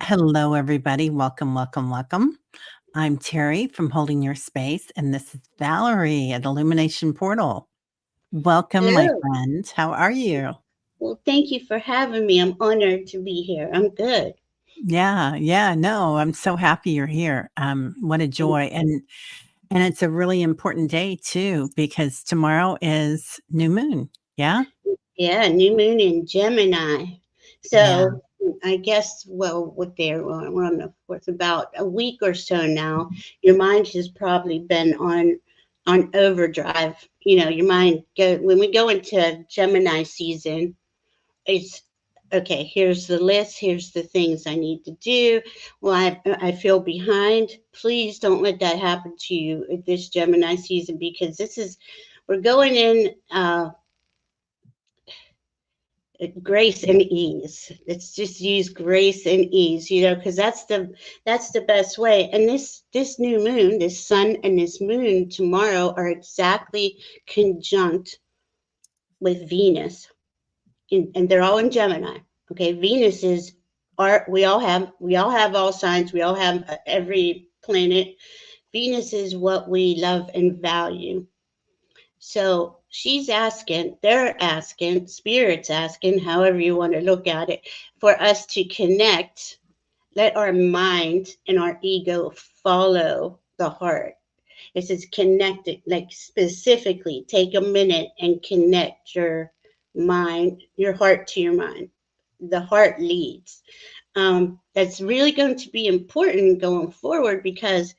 Hello, everybody. Welcome, welcome, welcome. I'm Teri from Holding Your Space, and this is Valerie at Illumination Portal. Welcome, my Hello. friend. How are you? Well, thank you for having me. I'm honored to be here. I'm good. Yeah. No, I'm so happy you're here. What a joy, and it's a really important day too because tomorrow is new moon. Yeah, Yeah, new moon in Gemini. yeah. So I guess, well, we're on the fourth, about a week or so now. Your mind has probably been on overdrive. Your mind go when we go into Gemini season. It's okay. Here's the list. Here's the things I need to do. Well, I feel behind. Please don't let that happen to you at this Gemini season, because we're going in grace and ease. Let's just use grace and ease, because that's the best way. And this new moon, this sun and this moon tomorrow are exactly conjunct with Venus, and they're all in Gemini. Okay, Venus is our. We all have all signs. We all have every planet. Venus is what we love and value. So they're asking, spirits asking, however you want to look at it, for us to connect. Let our mind and our ego follow the heart. It says connect it, like specifically take a minute and connect your heart to your mind. The heart leads. That's really going to be important going forward, because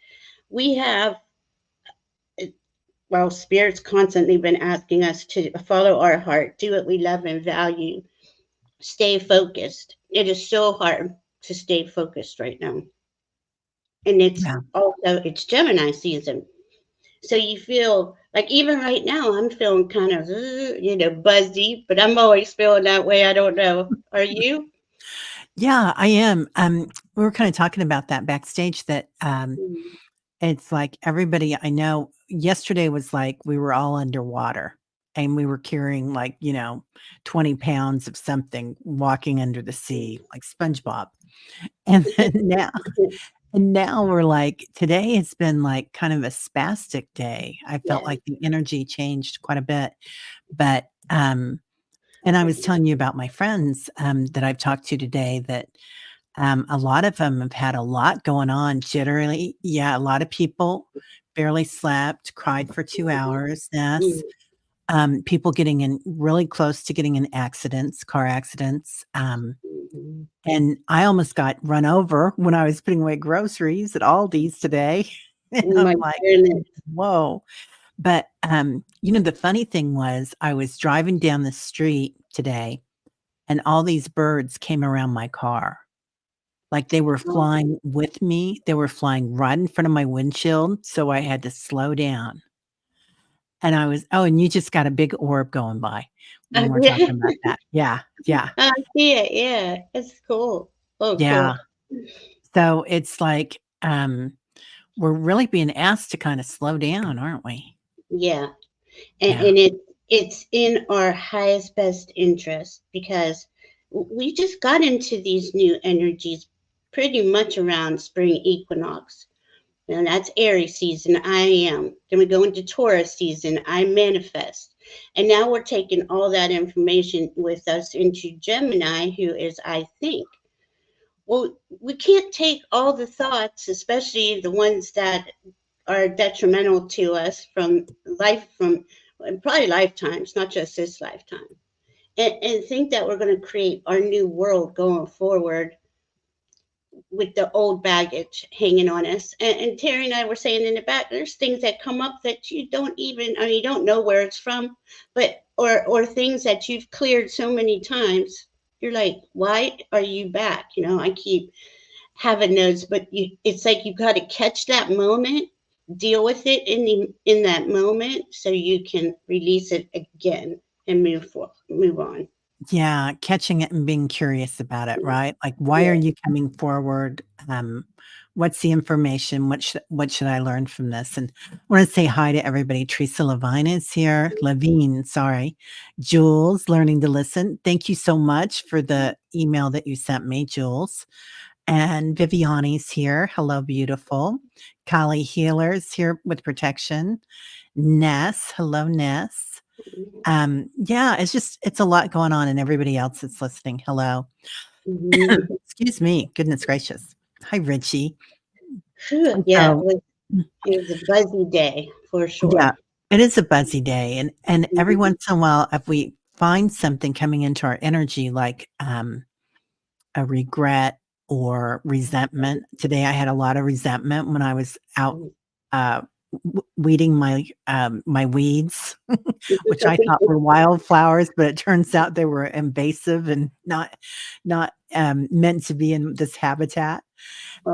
we have, well, Spirit's constantly been asking us to follow our heart, do what we love and value, stay focused. It is so hard to stay focused right now. And Yeah. it's Gemini season. So you feel like, even right now, I'm feeling kind of, buzzy, but I'm always feeling that way. I don't know. Are you? Yeah, I am. We were kind of talking about that backstage that Mm. it's like everybody I know yesterday was like we were all underwater and we were carrying like, 20 pounds of something walking under the sea like SpongeBob. And then now we're like today it's been like kind of a spastic day. I felt Yeah. like the energy changed quite a bit. But and I was telling you about my friends that I've talked to today that a lot of them have had a lot going on. Generally, yeah, a lot of people barely slept, cried for 2 hours, Mm. yes. People getting in really close to getting in accidents, car accidents, Mhm. and I almost got run over when I was putting away groceries at Aldi's today. And Oh my I'm like, goodness. "Whoa." But, the funny thing was I was driving down the street today, and all these birds came around my car. Like, they were Oh, flying with me, they were flying right in front of my windshield, so I had to slow down, and I was oh, and you just got a big orb going by when we're yeah. talking about that. Yeah, I see it. Yeah. It's cool. Oh, yeah. cool. So, it's like, we're really being asked to kinda slow down, aren't we? Yeah. and, Yeah, and it's in our highest best interest, because we just got into these new energies pretty much around spring equinox. And that's Aries season. I am. Then we go into Taurus season. I manifest. And now we're taking all that information with us into Gemini, who is I think. Well, we can't take all the thoughts, especially the ones that are detrimental to us from probably lifetimes, not just this lifetime, and think that we're going to create our new world going forward with the old baggage hanging on us. And Terry and I were saying in the back, there's things that come up that you don't even, I mean, you don't know where it's from, but or things that you've cleared so many times. You're like, why are you back? I keep having those, but it's like you got to catch that moment, deal with it in that moment, so you can release it again and move on. yeah, catching it and being curious about it, right? Like, why are Yeah. you coming forward? What's the information? What should I learn from this? And I wanna say hi to everybody. Teresa Levine is here. Levine, sorry. Jules, learning to listen. Thank you so much for the email that you sent me, Jules. And Viviani's here. Hello, beautiful. Kali Healer's here with protection. Ness. Hello, Ness. Yeah, it's a lot going on, and everybody else that's listening. Hello. Excuse me. Goodness gracious. Hi, Richie. Yeah, So, it was a buzzy day for sure. yeah, it is a buzzy day, and every once in a while, if we find something coming into our energy, like a regret or resentment. Today, I had a lot of resentment when I was out uh, weeding my weeds, which I thought were wildflowers, but it turns out they were invasive and not meant to be in this habitat.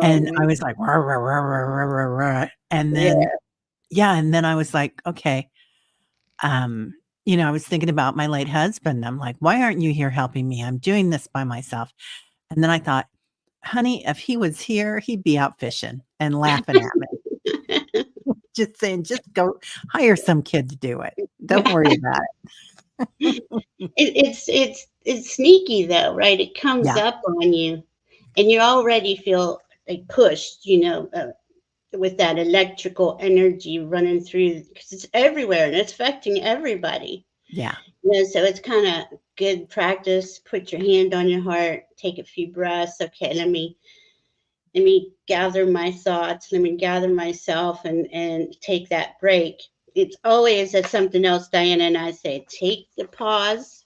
And I was like, "Rah, rah, rah, rah, rah, rah, rah." And then, yeah, and then I was like, okay, I was thinking about my late husband. I'm like, why aren't you here helping me? I'm doing this by myself. And then I thought, honey, if he was here, he'd be out fishing and laughing at me. Just saying, just go hire some kid to do it. Don't worry about it. It's sneaky though, right? It comes Yeah, up on you, and you already feel like pushed, with that electrical energy running through because it's everywhere and it's affecting everybody. yeah, So it's kind of good practice. Put your hand on your heart, take a few breaths. Okay, let me gather my thoughts. Let me gather myself and take that break. It's always at something else, Diana and I say, take the pause.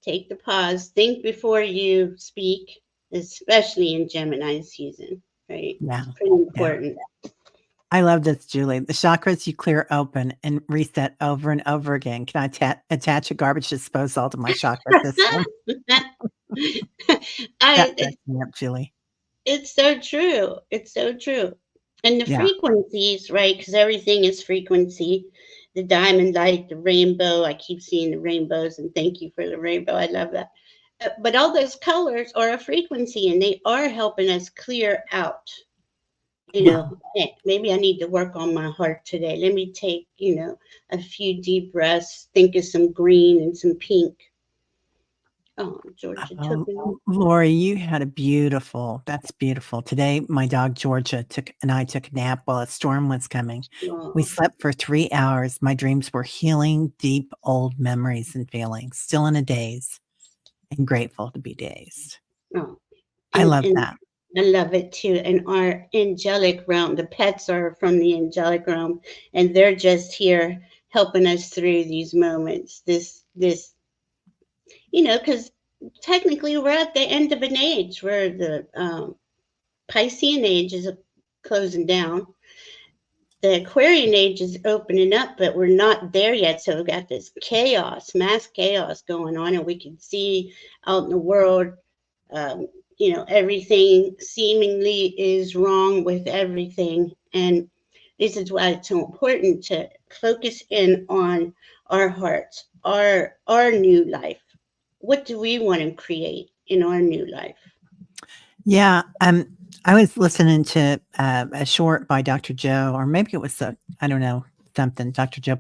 Take the pause. Think before you speak, especially in Gemini season, right? yeah, It's pretty yeah. important. I love this, Julie. The chakras you clear open and reset over and over again. Can I attach a garbage disposal to my chakra system? That I, cracks me up, Julie. It's so true. It's so true. And the Yeah, frequencies, right? Because everything is frequency. The diamond light, the rainbow. I keep seeing the rainbows, and thank you for the rainbow. I love that. But all those colors are a frequency, and they are helping us clear out. yeah. Hey, maybe I need to work on my heart today. Let me take, a few deep breaths, think of some green and some pink. Oh, Georgia took Oh, me. Lori, you had that's beautiful. Today, my dog Georgia and I took a nap while a storm was coming. We Oh, slept for 3 hours. My dreams were healing deep old memories and feelings, still in a daze and grateful to be dazed. oh. I and love and that. I love it too. And our angelic realm, the pets are from the angelic realm, and they're just here helping us through these moments. This, because technically we're at the end of an age where the Piscean age is closing down. The Aquarian age is opening up, but we're not there yet. So we've got this chaos, mass chaos going on, and we can see out in the world everything seemingly is wrong with everything. And this is why it's so important to focus in on our hearts, our new life. What do we want to create in our new life? Yeah, I was listening to a short by Dr. Joe, or maybe it was I don't know, something. Dr. Joe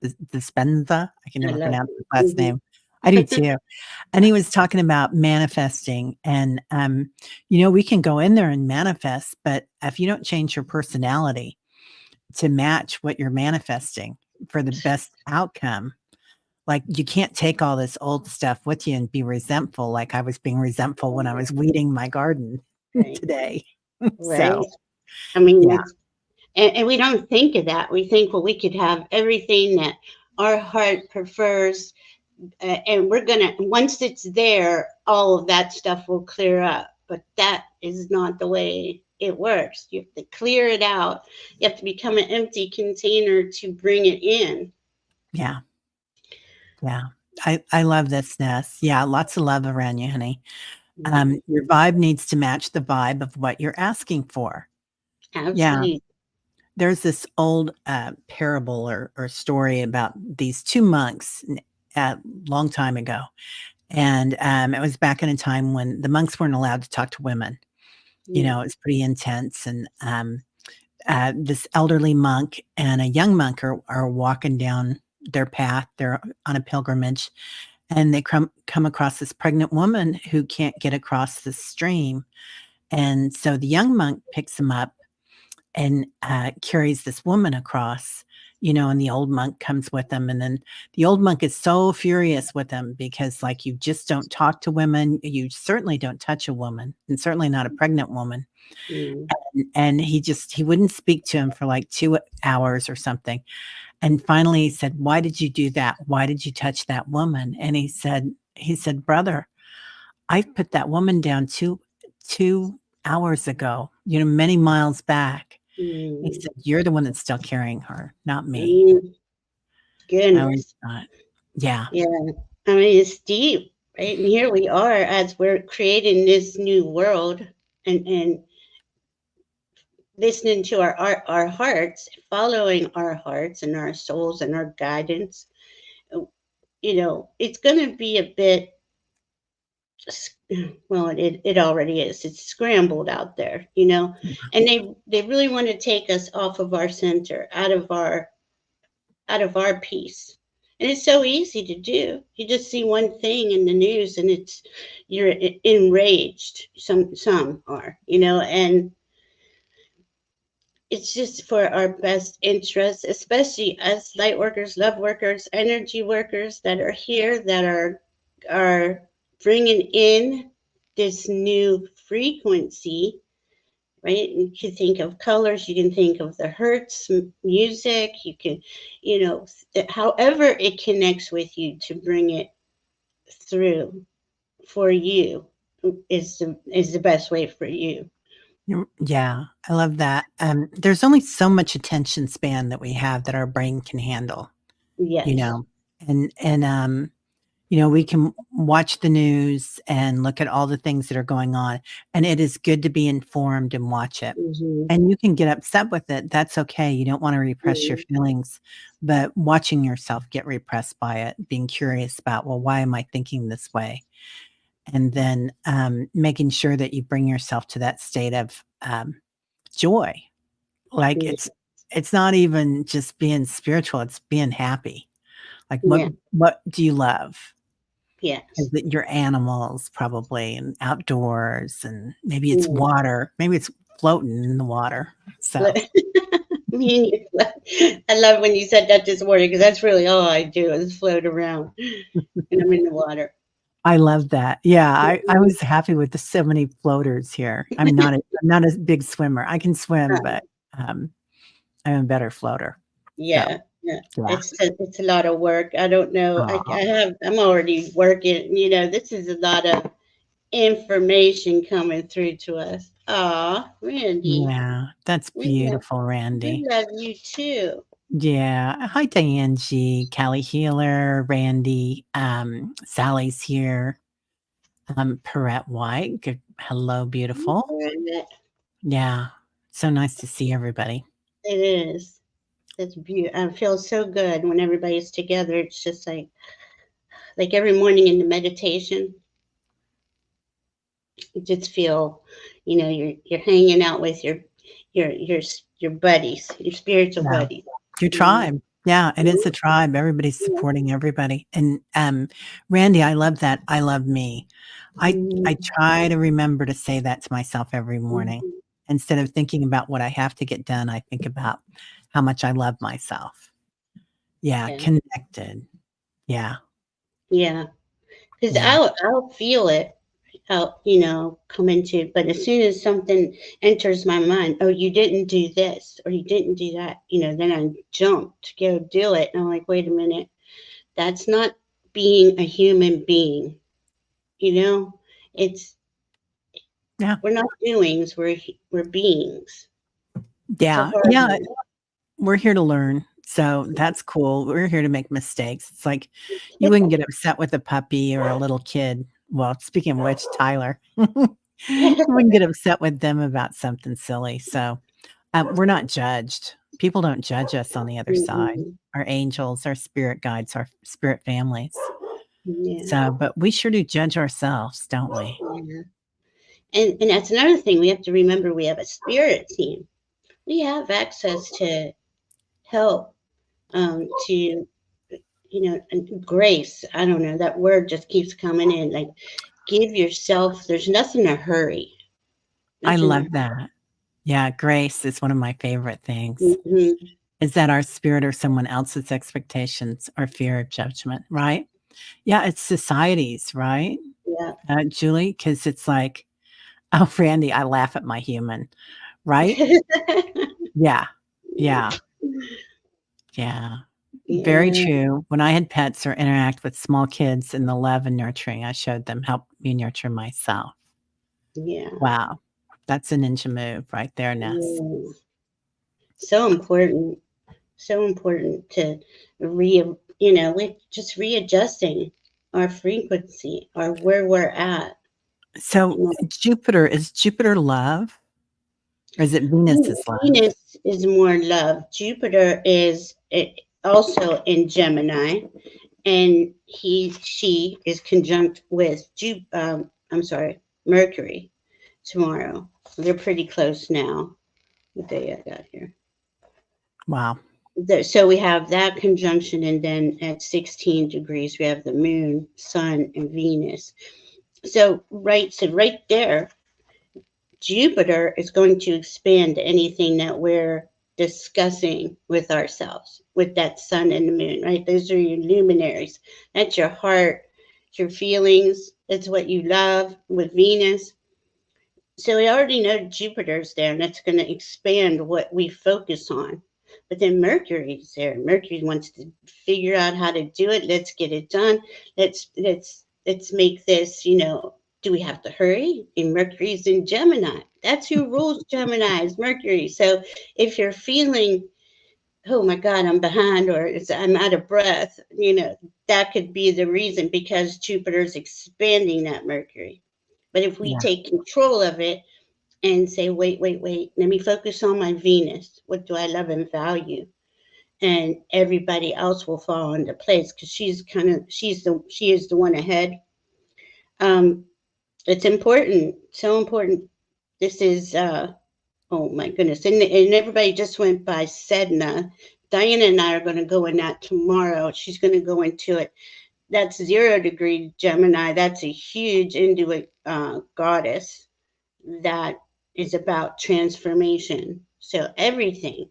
Dispenza. I can I never love pronounce his it. last name. I do too. And he was talking about manifesting, and we can go in there and manifest, but if you don't change your personality to match what you're manifesting for the best outcome, like you can't take all this old stuff with you and be resentful. Like I was being resentful when I was weeding my garden Right, today. right. So I mean, yeah, and we don't think of that. We think, well, we could have everything that our heart prefers, and we're gonna once it's there, all of that stuff will clear up. But that is not the way it works. You have to clear it out. You have to become an empty container to bring it in. yeah, yeah. I love this, Ness. Yeah, lots of love around you, honey. Mhm. Your vibe needs to match the vibe of what you're asking for. Yeah. Absolutely. There's this old parable or story about these two monks a long time ago. And it was back in a time when the monks weren't allowed to talk to women. Mm. It was pretty intense. And this elderly monk and a young monk are walking down their path. They're on a pilgrimage, and they come across this pregnant woman who can't get across the stream. And so the young monk picks him up and carries this woman across, and the old monk comes with him. And then the old monk is so furious with him because, like, you just don't talk to women. You certainly don't touch a woman, and certainly not a pregnant woman. Mm. And he wouldn't speak to him for like 2 hours or something. And finally he said, "Why did you do that? Why did you touch that woman?" And he said, "Brother, I put that woman down two hours ago, many miles back." He Mm. said, "You're the one that's still carrying her, not me." Mm. I always Goodness. thought, yeah. Yeah. I mean, it's deep, right? And here we are as we're creating this new world and listening to our hearts, following our hearts and our souls and our guidance. It's going to be a bit, well, it already is. It's scrambled out there, and they really want to take us off of our center, out of our peace. And it's so easy to do. You just see one thing in the news and you're enraged. Some are, and it's just for our best interests, especially as light workers, love workers, energy workers that are here, that are bringing in this new frequency, right? You can think of colors, you can think of the hertz, music, you can, however it connects with you to bring it through for you is the best way for you. Yeah, I love that. There's only so much attention span that we have that our brain can handle, you Yes. know, and we can watch the news and look at all the things that are going on, and it is good to be informed and watch it. Mm-hmm. And you can get upset with it. That's okay. You don't want to repress your Mm-hmm. feelings, but watching yourself get repressed by it, being curious about, well, why am I thinking this way? And then making sure that you bring yourself to that state of joy. Like Yeah. it's not even just being spiritual; it's being happy. Like Yeah. what do you love? Is Yes. it your animals probably and outdoors, and maybe it's Mm. water, maybe it's floating in the water. So Me and you. I love when you said that this morning because that's really all I do is float around and I'm in the water. I love that. Yeah, I was happy with the so many floaters here. I'm not a big swimmer. I can swim, but um, I'm a better floater. So Yeah, yeah. yeah. It's a lot of work. I don't know. Aw. I'm already working. This is a lot of information coming through to us. Ah, Randy, Yeah, that's we love beautiful, we Randy. love you too. Yeah. Hi to Angie, Callie Healer, Randy, Sally's here. Perrette White. Good. Hello, beautiful. Yeah. So nice to see everybody. It is. It's beautiful. I feel so good when everybody's together. It's just like every morning in the meditation, you just feel, you're hanging out with your buddies, your spiritual Yeah. buddies. Your Mhm. tribe. Yeah, and it's a tribe. Everybody's Yeah. supporting everybody. And Randy, I love that. I love me. I Mhm. try to remember to say that to myself every morning. Mhm. Instead of thinking about what I have to get done, I think about how much I love myself. Yeah, Yeah. connected. Yeah. Yeah. Because Yeah. I'll feel it out, come into, but as soon as something enters my mind, oh, you didn't do this or you didn't do that, then I jump to go do it. And I'm like, wait a minute, that's not being a human being, it's, Yeah. we're not doings, we're beings. It's a Yeah. hard Yeah. one. We're here to learn. So that's cool. We're here to make mistakes. It's like you wouldn't get upset with a puppy or a little kid. Well, speaking of which, Tyler, you wouldn't get upset with them about something silly. So we're not judged. People don't judge us on the other side. Mhm. Our angels, our spirit guides, our spirit families. Yeah, So, but we sure do judge ourselves, don't we? yeah. And that's another thing we have to remember. We have a spirit team. We have access to help, to and grace. I don't know, that word just keeps coming in. Like, give yourself. There's nothing to hurry. I That's in love our that. Yeah, grace is one of my favorite things. Mhm. Is that our spirit or someone else's expectations or fear of judgment, right? Yeah, it's society's, right, Yeah. Julie? Because it's like, oh, Randy, I laugh at my human, right? Yeah, yeah, yeah. Very Yeah. true. When I had pets or interact with small kids in the love and nurturing I showed them helped me nurture myself. Yeah. Wow. That's a ninja move right there, Ness. Yeah. So important. So important to re you know, we just readjusting our frequency or where we're at. So, You know, is Jupiter love or is it Venus is love? Venus is more love. Jupiter is also in Gemini, and she is conjunct with I'm sorry, Mercury tomorrow. They're pretty close now. What day I got here? Wow. So we have that conjunction, and then at 16 degrees we have the Moon, Sun, and Venus. So right there, Jupiter is going to expand anything that we're discussing with ourselves, with that sun and the moon, right? Those are your luminaries. That's your heart, your feelings. That's what you love with Venus. So we already know Jupiter's there, and that's going to expand what we focus on. But then Mercury's there. Mercury wants to figure out how to do it. Let's get it done. Let's make this. Do we have to hurry? And Mercury's in Gemini. That's who rules Gemini is Mercury. So if you're feeling, oh my God, I'm behind, or I'm out of breath, that could be the reason, because Jupiter's expanding that Mercury. But if we Yeah, take control of it and say, wait, wait, wait, let me focus on my Venus. What do I love and value? And everybody else will fall into place, because she is the one ahead. Um, it's important, so important. This is oh my goodness, and everybody just went by Sedna. Diana and I are going to go in that tomorrow. She's going to go into it. That's 0 degree Gemini. That's a huge Inuit goddess that is about transformation. So everything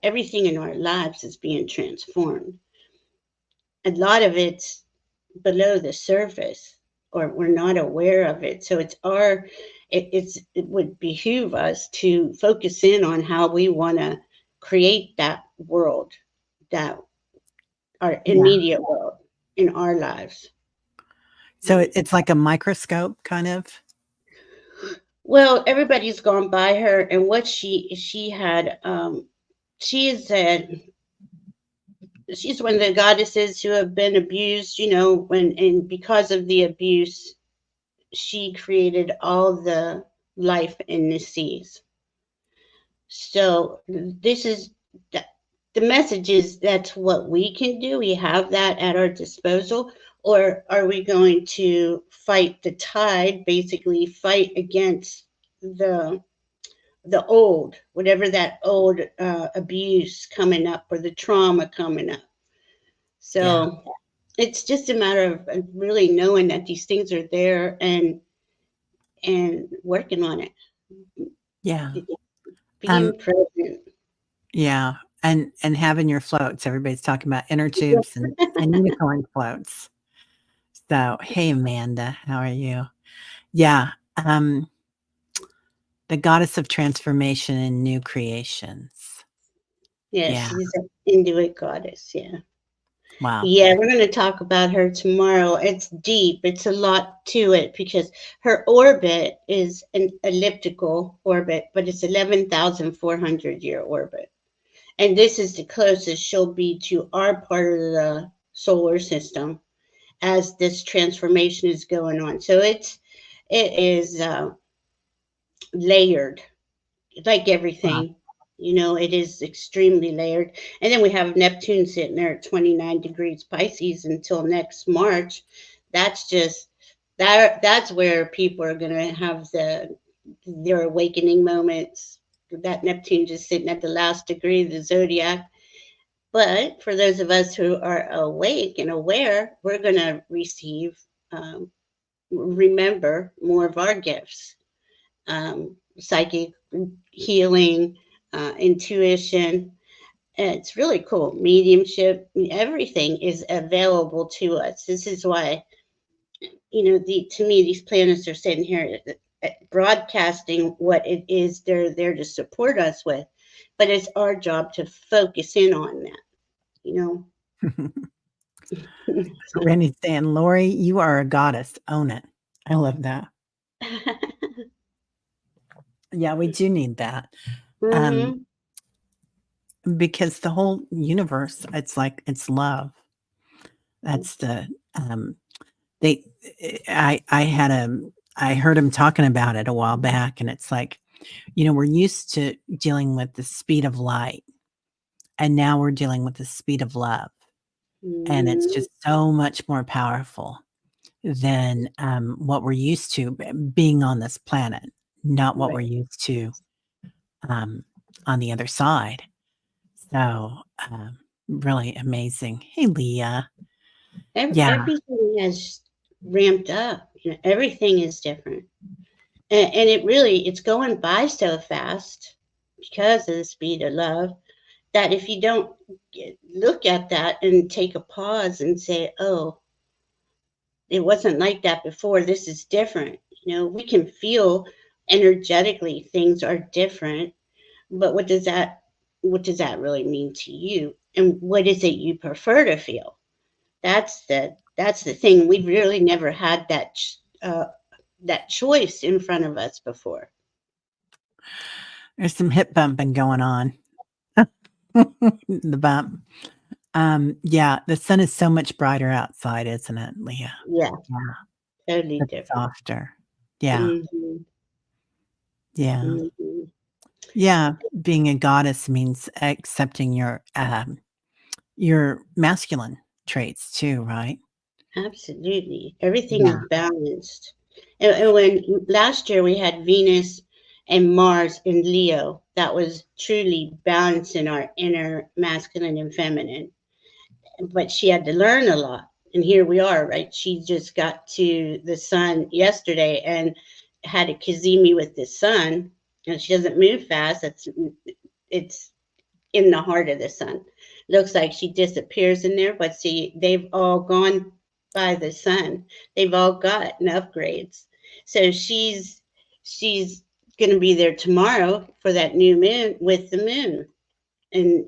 in our lives is being transformed. A lot of it's below the surface, or we're not aware of it. So it would behoove us to focus in on how we want to create that world, that our yeah. immediate world in our lives. So it's like a microscope kind of? Well, everybody's gone by her, and what she had, she is a she's one of the goddesses who have been abused, and because of the abuse, she created all the life in the seas. So this is the message is that's what we can do. We have that at our disposal. Or are we going to fight the tide, basically fight against the old, whatever that old abuse coming up, or the trauma coming up? Yeah, So it's just a matter of really knowing that these things are there, and working on it, yeah, um, being present. yeah, and having your floats. Everybody's talking about inner tubes and unicorn floats. So, hey, Amanda, how are you? Yeah, um, the goddess of transformation and new creations. Yeah, Yeah, she's an Inuit goddess. Yeah. wow. Yeah, we're going to talk about her tomorrow. It's deep. It's a lot to it, because her orbit is an elliptical orbit, but it's 11,400 year orbit. And this is the closest she'll be to our part of the solar system as this transformation is going on. So it is layered, like Wow, everything. It is extremely layered. And then we have Neptune sitting there at 29 degrees Pisces until next March. That's just that's where people are going to have their awakening moments. That Neptune just sitting at the last degree of the zodiac. But for those of us who are awake and aware, we're going to remember more of our gifts. psychic healing, intuition. It's really cool. Mediumship, everything is available to us. This is why, to me, these planets are sitting here broadcasting what it is they're there to support us with. But it's our job to focus in on that. So. Randy's saying, Lori, you are a goddess. Own it. I love that. Yeah, we do need that. Mm-hmm. Because the whole universe, it's love. That's the I heard him talking about it a while back, and it's like, we're used to dealing with the speed of light, and now we're dealing with the speed of love. Mm-hmm. And it's just so much more powerful than what we're used to being on this planet, not what we're used to on the other side. So really amazing. Hey, Leah. Everything has ramped up. Everything is different. And it's going by so fast because of the speed of love that if you don't look at that and take a pause and say, oh, it wasn't like that before, this is different. We can feel energetically things are different, but what does that really mean to you? And what is it you prefer to feel? That's the thing. We've really never had that choice in front of us before. There's some hip bumping going on. The bump. Yeah, the sun is so much brighter outside, isn't it, Leah? Yeah. Totally It's different. Softer. Yeah. Mm-hmm. Yeah. Mm-hmm. Yeah. Being a goddess means accepting your masculine traits too, right? Absolutely. Everything is balanced. And when last year we had Venus and Mars in Leo, that was truly balancing our inner masculine and feminine. But she had to learn a lot. And here we are, right? She just got to the sun yesterday and had a Kazemi with the sun. And she doesn't move fast. It's in the heart of the sun. Looks like she disappears in there, but see, they've all gone by the sun. They've all gotten upgrades. So she's going to be there tomorrow for that new moon with the moon. And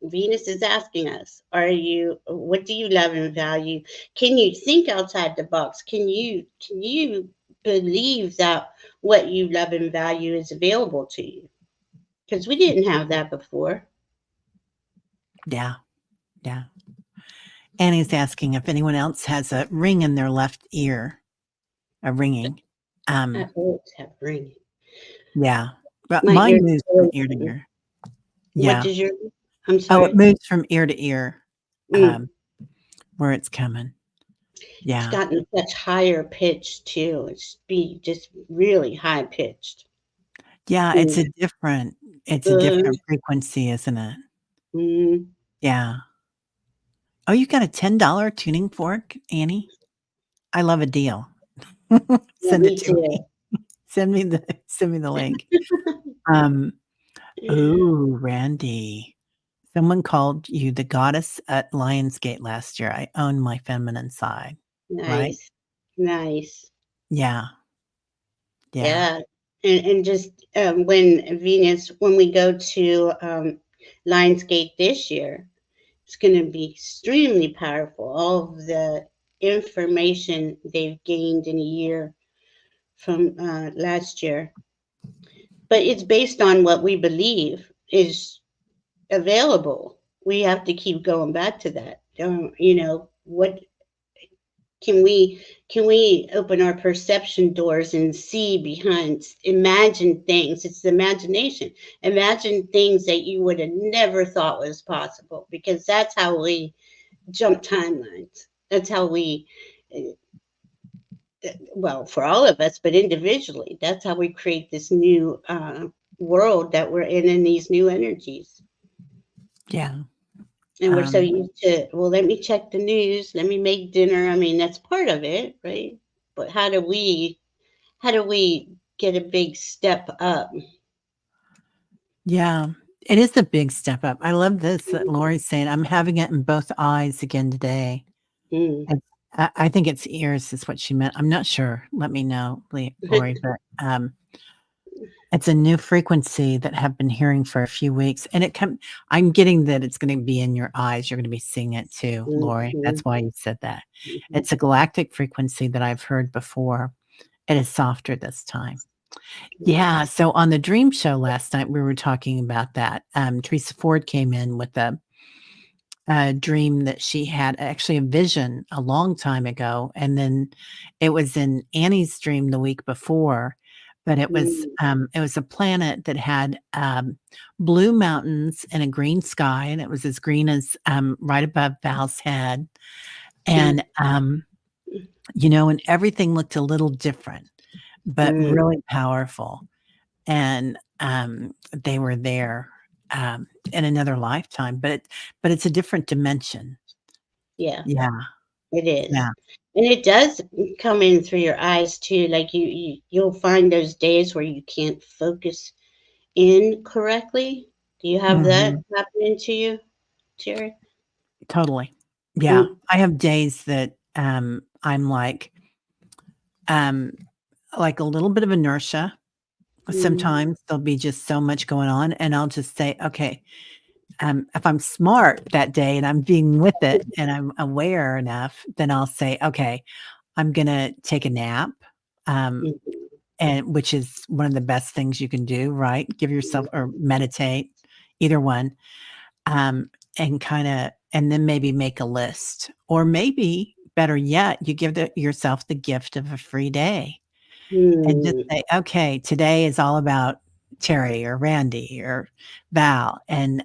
Venus is asking us, what do you love and value? Can you think outside the box? Can you believe that what you love and value is available to you? Because we didn't have that before. Yeah. Yeah. Annie's asking if anyone else has a ring in their left ear, a ringing. I always have ringing. Yeah. But mine moves from ear to ear. Yeah. What does your? I'm sorry. Oh, it moves from ear to ear. Where it's coming. Yeah. It's gotten such higher pitch too. It's just really high pitched. Yeah, it's a different frequency, isn't it? Mm-hmm. Yeah. Oh, you got a $10 tuning fork, Annie? I love a deal. Send it to me. Send me the link. Ooh, Randy. Someone called you the goddess at Lionsgate last year. I own my feminine side. Nice. Right? Nice. Yeah. Yeah. And just when we go to Lionsgate this year, it's going to be extremely powerful. All of the information they've gained in a year from last year. But it's based on what we believe is available. We have to keep going back to that. What can we open our perception doors and see behind, imagine things? It's the imagination. Imagine things that you would have never thought was possible, because that's how we jump timelines. That's how we, well, for all of us, but individually, that's how we create this new world that we're in these new energies. Yeah. And we're so used to, well, let me check the news, let me make dinner. I mean, that's part of it, right? But how do we get a big step up. Yeah, it is a big step up. I love this that Lori's saying, I'm having it in both eyes again today. Mm. And I think it's ears is what she meant. I'm not sure. Let me know, Lori, but it's a new frequency that I've been hearing for a few weeks. And I'm getting that it's going to be in your eyes. You're going to be seeing it too, Lori. That's why you said that. It's a galactic frequency that I've heard before. It is softer this time. Yeah. So on the dream show last night, we were talking about that. Teresa Ford came in with a dream that she had, actually a vision a long time ago. And then it was in Annie's dream the week before, but it was a planet that had blue mountains and a green sky. And it was as green as right above Val's head. And, and everything looked a little different, but really powerful. And they were there in another lifetime, but it's a different dimension. Yeah. Yeah. It is. Yeah. And it does come in through your eyes too. Like you'll find those days where you can't focus in correctly. Do you have that happening to you, Teri? Totally. Yeah. I have days that I'm like a little bit of inertia. Sometimes there'll be just so much going on, and I'll just say, okay, if I'm smart that day and I'm being with it and I'm aware enough, then I'll say, okay, I'm going to take a nap. And which is one of the best things you can do, right? Give yourself or meditate, either one. And then maybe make a list, or maybe better yet, you give yourself the gift of a free day and just say, okay, today is all about Teri or Randy or Val. And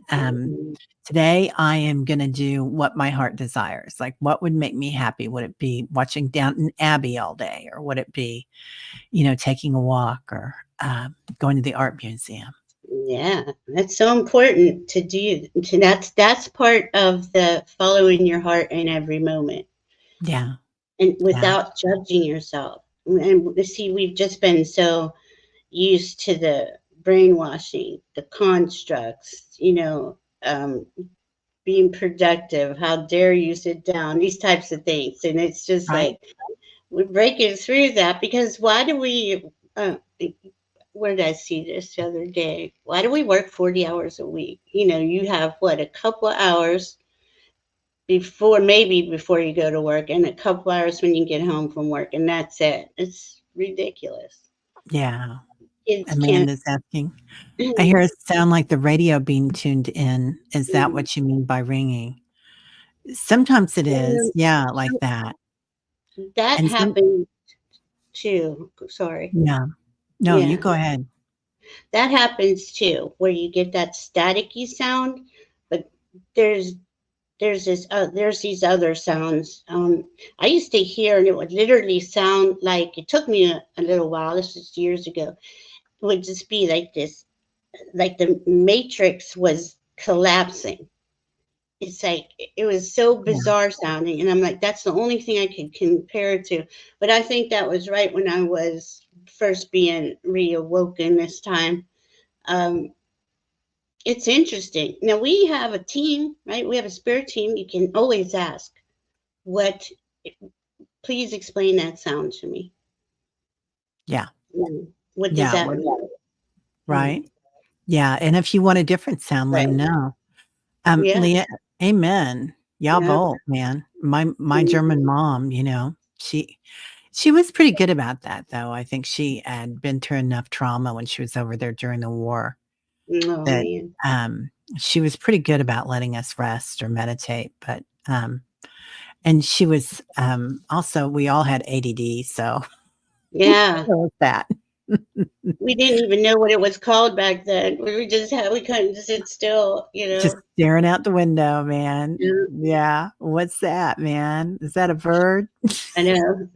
today I am going to do what my heart desires. Like, what would make me happy? Would it be watching Downton Abbey all day? Or would it be, taking a walk or going to the art museum? Yeah, that's so important to do. That's part of the following your heart in every moment. Yeah. And without judging yourself. And see, we've just been so used to the brainwashing, the constructs, being productive, how dare you sit down, these types of things. And it's just like, we're breaking through that because why do we, where did I see this the other day? Why do we work 40 hours a week? You have a couple of hours before you go to work and a couple hours when you get home from work, and that's it. It's ridiculous. Yeah. Kids Amanda's asking. I hear it sound like the radio being tuned in. Is that what you mean by ringing? Sometimes it is. Yeah, like that. That happened too. Sorry. Yeah. No, you go ahead. That happens too, where you get that staticky sound, but there's these other sounds. I used to hear, and it would literally sound like, it took me a little while. This was years ago. It would just be like this, like the matrix was collapsing. It's like, it was so bizarre sounding. And I'm like, that's the only thing I could compare it to. But I think that was right when I was first being reawoken this time. It's interesting. Now we have a team, right? We have a spirit team. You can always ask, please explain that sound to me. Yeah. What does that mean? Right. Yeah. And if you want a different sound, let them know. Leah, amen. Yeah, both, man. My German mom, she was pretty good about that, though. I think she had been through enough trauma when she was over there during the war that she was pretty good about letting us rest or meditate. But and she was also, we all had ADD, so yeah, that. We didn't even know what it was called back then. We couldn't just sit still, Just staring out the window, man. Yeah. What's that, man? Is that a bird? I know.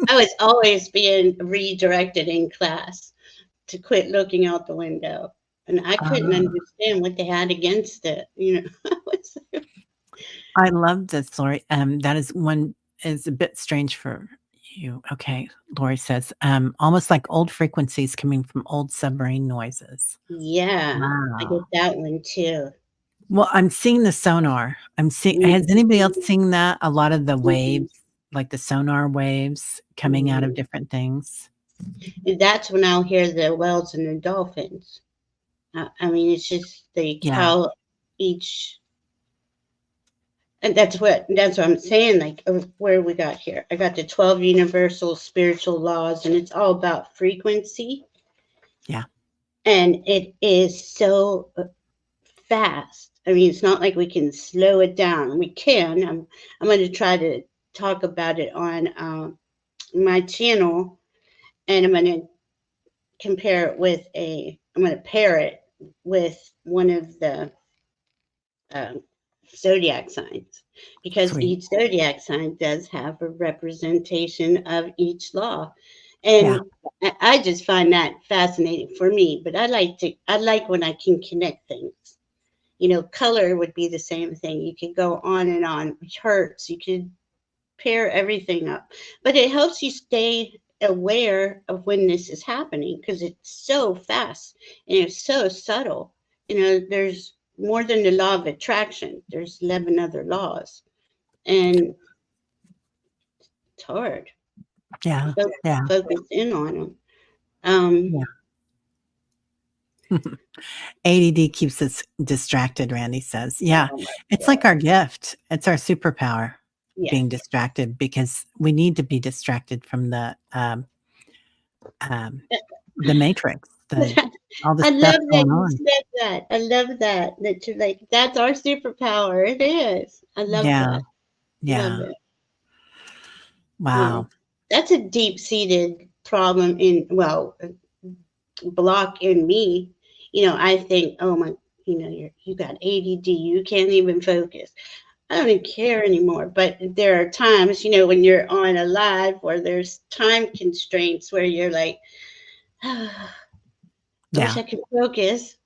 I was always being redirected in class to quit looking out the window. And I couldn't understand what they had against it, I love this story. That is a bit strange for you. Okay. Lori says, almost like old frequencies coming from old submarine noises. Yeah, I Wow. get that one too. Well, I'm seeing the sonar. Has anybody else seen that? A lot of the waves, like the sonar waves coming out of different things. That's when I'll hear the whales and the dolphins. I mean, it's just they Yeah. tell each, and that's what I'm saying. Like where we got here, I got the 12 universal spiritual laws, and it's all about frequency. Yeah. And it is so fast. I mean, it's not like we can slow it down. We can. I'm going to try to talk about it on my channel, and I'm going to compare it with I'm going to pair it with one of the um, zodiac signs, because Sweet. each zodiac sign does have a representation of each law. Yeah. And I just find that fascinating for me. But I like when I can connect things. You know, color would be the same thing. You could go on and on. Hertz, you could pair everything up, but it helps you stay aware of when this is happening, because it's so fast and it's so subtle. You know, there's more than the law of attraction. There's 11 other laws, and it's hard Yeah. to Yeah. focus in on them. Um, Yeah. ADD keeps us distracted, Randy says. Yeah. oh my It's like God. our gift. It's our superpower, Yes. being distracted, because we need to be distracted from the matrix, all the I stuff love that going you on. said that. I love that you're like, that's our superpower. It is. I love Yeah. that. Love Yeah. it. Wow. That's a deep-seated problem block in me. You know, I think, oh my, you know, you got ADD, you can't even focus. I don't even care anymore. But there are times, you know, when you're on a live where there's time constraints where you're like, I wish Yeah. I could focus.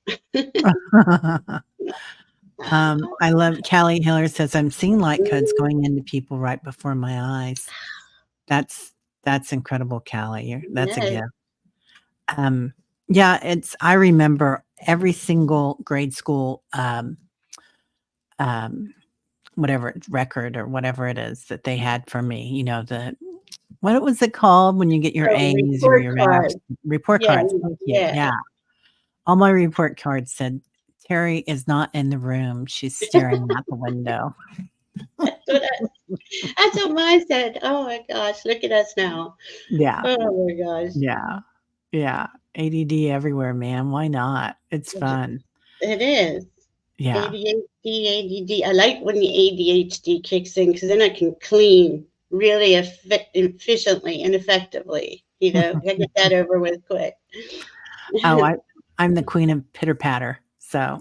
I love Callie Hiller says, I'm seeing light codes going into people right before my eyes. That's incredible, Callie. That's a Yes. gift. Yeah, I remember every single grade school whatever record or whatever it is that they had for me, you know, what was it called when you get your Oh, A's or report your F's? card. Report Yeah, cards. Thank you. yeah. Yeah. All my report cards said, Teri is not in the room. She's staring out the window. That's what mine said. Oh my gosh, look at us now. Yeah. Oh my gosh. Yeah. Yeah. ADD everywhere, man. Why not? It's fun. It is. Yeah. ADHD, ADD. I like when the ADHD kicks in, because then I can clean really efficiently and effectively. You know, I get that over with quick. Oh, I'm the queen of pitter patter. So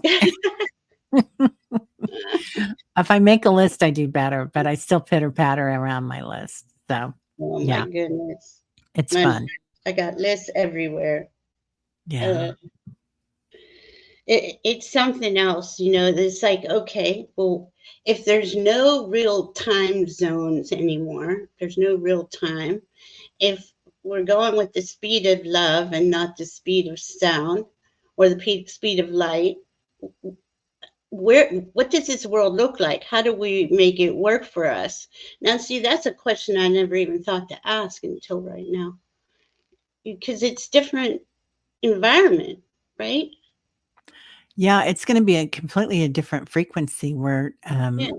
if I make a list, I do better, but I still pitter patter around my list. So Oh my yeah, goodness. it's fun. I got lists everywhere. Yeah. It's something else, you know. It's like, okay, well, if there's no real time zones anymore, there's no real time. If we're going with the speed of love and not the speed of sound or the speed of light, what does this world look like? How do we make it work for us? Now, see, that's a question I never even thought to ask until right now, because it's different environment, right? Yeah, it's gonna be a completely a different frequency where Yeah.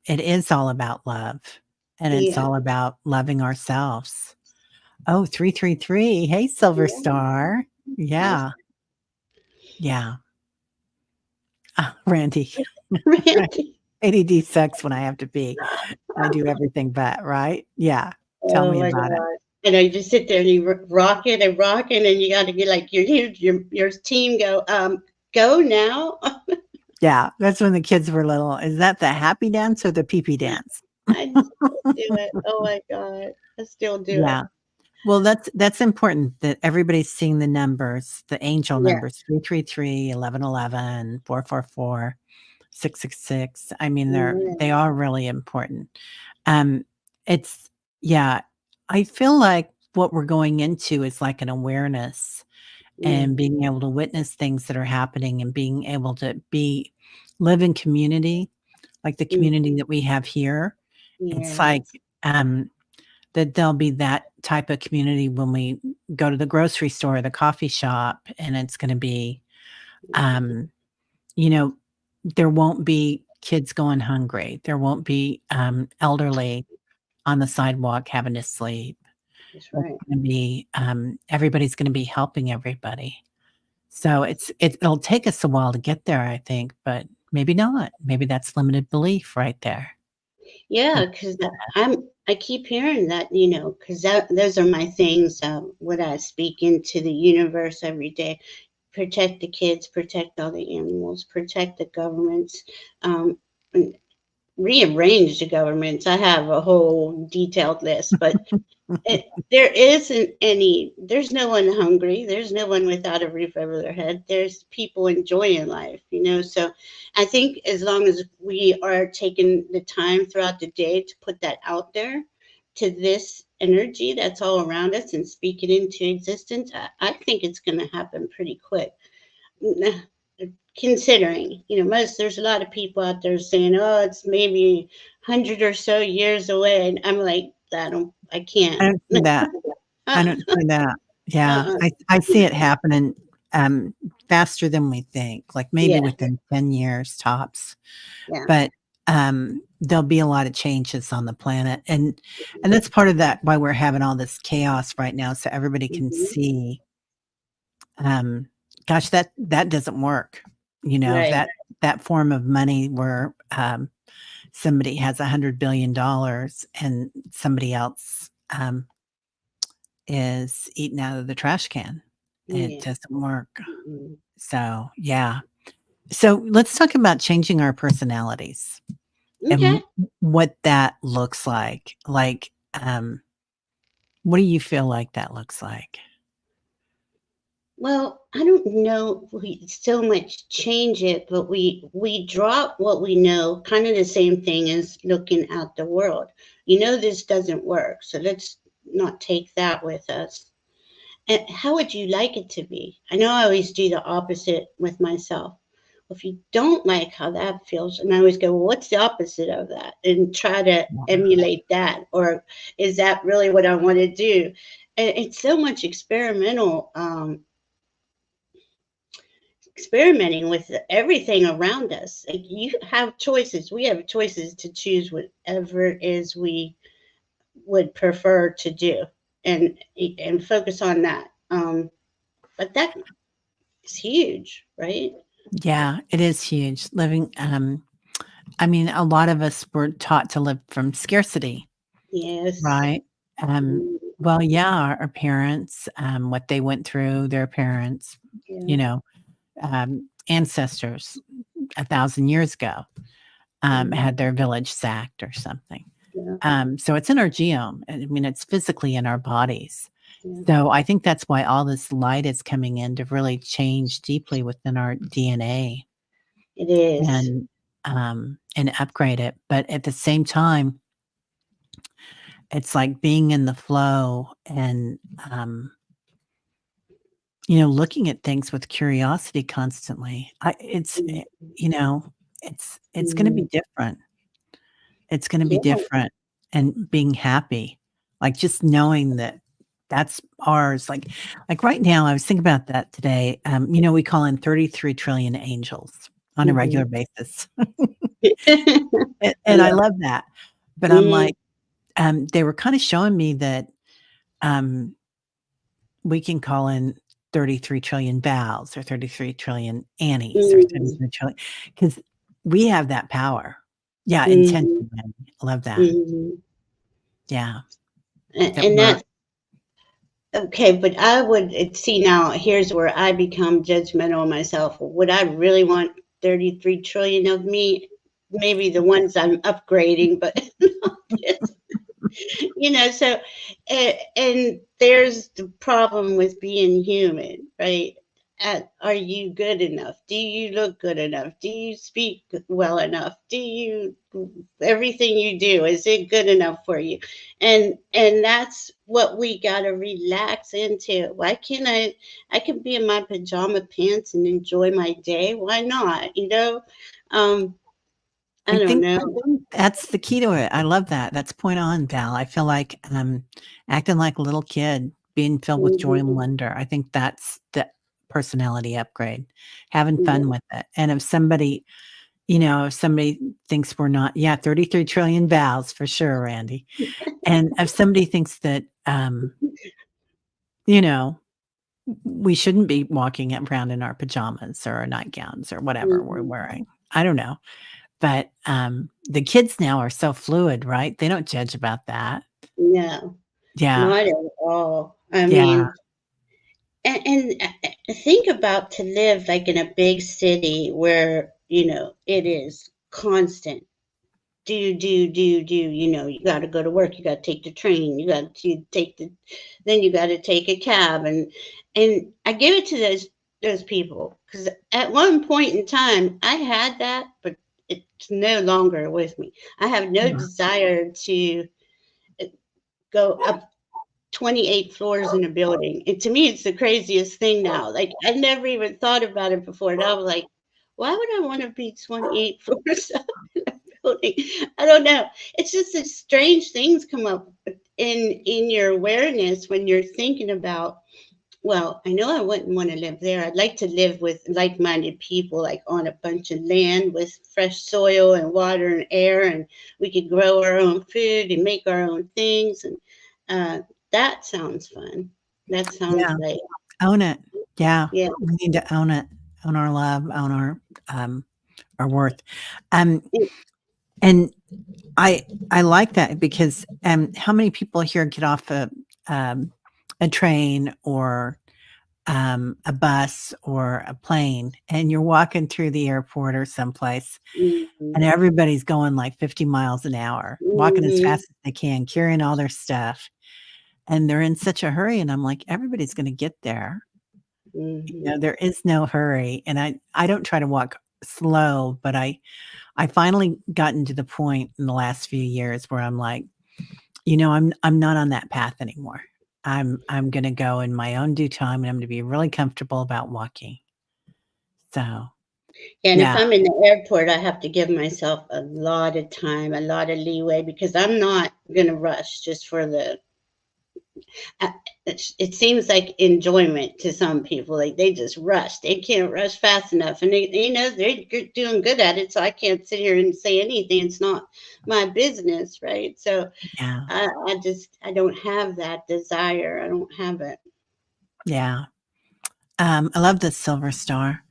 it is all about love, and it's Yeah. all about loving ourselves. Oh, 333. Hey, Silver Yeah. Star. Nice. Yeah. Yeah. Randy. Randy. ADD sucks when I have to pee. I do everything but, right? Yeah. Tell Oh me my about it. God. And I just sit there and you rock it and rock it, and you got to get like your team go, go now. Yeah, that's when the kids were little. Is that the happy dance or the pee-pee dance? I still do it. Oh my God. I still do it. Yeah. Well, that's important that everybody's seeing the numbers, the angel Yeah. numbers, 333, 1111, 444, 666. I mean, Yeah. they are really important. Um, it's yeah, I feel like what we're going into is like an awareness Yeah. and being able to witness things that are happening and being able to live in community, like the Mm. community that we have here. It's like, Yes. um, that there'll be that type of community when we go to the grocery store or the coffee shop, and it's gonna be, um, you know, there won't be kids going hungry. There won't be, elderly on the sidewalk having to sleep. That's It's right. gonna be, everybody's gonna be helping everybody. So it'll take us a while to get there, I think, but maybe not. Maybe that's limited belief right there. Yeah, Like because I keep hearing that, because those are my things. What I speak into the universe every day: protect the kids, protect all the animals, protect the governments, and rearrange the governments. I have a whole detailed list, but there isn't any. There's no one hungry. There's no one without a roof over their head. There's people enjoying life. So I think as long as we are taking the time throughout the day to put that out there to this energy that's all around us and speak it into existence, I think it's going to happen pretty quick. Considering, most there's a lot of people out there saying, "Oh, it's maybe 100 or so years away," and I'm like, I I can't. don't see that. I uh, don't see that. Yeah, uh, I see it happening, faster than we think, like maybe yeah, within 10 years tops, yeah, but, there'll be a lot of changes on the planet, and that's part of that why we're having all this chaos right now so everybody can hmm, see, um, gosh, that doesn't work, right, that form of money where, somebody has $100 billion and somebody else, is eating out of the trash can. It yeah, doesn't work. mm, So, yeah. So, let's talk about changing our personalities and okay. what that looks like. Like, what do you feel like that looks like? Well, I don't know if we so much change it, but we drop what we know, kind of the same thing as looking at the world. This doesn't work, so let's not take that with us. And how would you like it to be? I know I always do the opposite with myself. If you don't like how that feels, and I always go, well, what's the opposite of that? And try to emulate that. Or is that really what I want to do? And it's so much experimenting with everything around us. Like, you have choices. We have choices to choose whatever it is we would prefer to do, and focus on that. But that is huge, right? Yeah, it is huge. Living, I mean, a lot of us were taught to live from scarcity, Yes. right? Mm, Well, yeah, our parents, what they went through, their parents, yeah. you know, ancestors 1,000 years ago, Mm, had their village sacked or something. yeah. So it's in our genome. I mean, it's physically in our bodies. Yeah. So I think that's why all this light is coming in to really change deeply within our DNA It is. and upgrade it. But at the same time, it's like being in the flow and looking at things with curiosity constantly. Mm, you know, it's going to be mm, different. It's gonna be yeah. different and being happy, like, just knowing that that's ours, like, right now, I was thinking about that today, we call in 33 trillion angels on a Mhm. regular basis, and I Yeah. love that, but I'm Mm, like, they were kinda showing me that, um, we can call in 33 trillion Vals or 33 trillion Annies or mm, 33 trillion because we have that power. Yeah, mhm, intention, man. I love that. mhm. Yeah, that And we're that's okay, but I would see, now here's where I become judgmental of myself. Would I really want 33 trillion of me? Maybe the ones I'm upgrading, but so, and there's the problem with being human, right? at, are you good enough? Do you look good enough? Do you speak well enough? Do you, everything you do, is it good enough for you? And that's what we got to relax into. Why can't I can be in my pajama pants and enjoy my day? Why not? Um I I don't think know. that's the key to it. I love that. That's point on, Val. I feel like acting like a little kid, being filled with joy and Mhm. wonder. I think that's the personality upgrade, having Yeah. fun with it. And if somebody thinks we're not, yeah, 33 trillion vows for sure, Randy. And if somebody thinks that, you know, we shouldn't be walking around in our pajamas or our nightgowns or whatever we're Mhm. wearing, I don't know. But the kids now are so fluid, right? They don't judge about that. No, Yeah. not at all. I Yeah. mean, and think about to live like in a big city where, it is constant. Do. You got to go to work. You got to take the train. You got to then you got to take a cab. And I give it to those people because at one point in time I had that, but it's no longer with me. I have no Yeah. desire to go up 28 floors in a building. And to me, it's the craziest thing now. Like, I never even thought about it before. And I was like, why would I want to be 28 floors up in a building? I don't know. It's just that strange things come up in your awareness when you're thinking about, well, I know I wouldn't want to live there. I'd like to live with like-minded people, like on a bunch of land with fresh soil and water and air, and we could grow our own food and make our own things. And uh, that sounds fun. That sounds Yeah. like, Own it. Yeah. yeah. We need to own it. Own our love, own our worth. Um, and I like that because how many people here get off a train or a bus or a plane and you're walking through the airport or someplace Mhm. and everybody's going like 50 miles an hour, walking as Mhm. fast as they can, carrying all their stuff. And they're in such a hurry. And I'm like, everybody's going to get there. Mhm. There is no hurry. And I don't try to walk slow, but I finally gotten to the point in the last few years where I'm like, I'm not on that path anymore. I'm gonna go in my own due time and I'm gonna be really comfortable about walking. So And if yeah, I'm in the airport, I have to give myself a lot of time, a lot of leeway because I'm not going to rush just for the I- it seems like enjoyment to some people. Like they just rush. They can't rush fast enough, and they know they're doing good at it. So I can't sit here and say anything. It's not my business, right? So yeah, I don't have that desire. I don't have it. yeah. I love this silver star.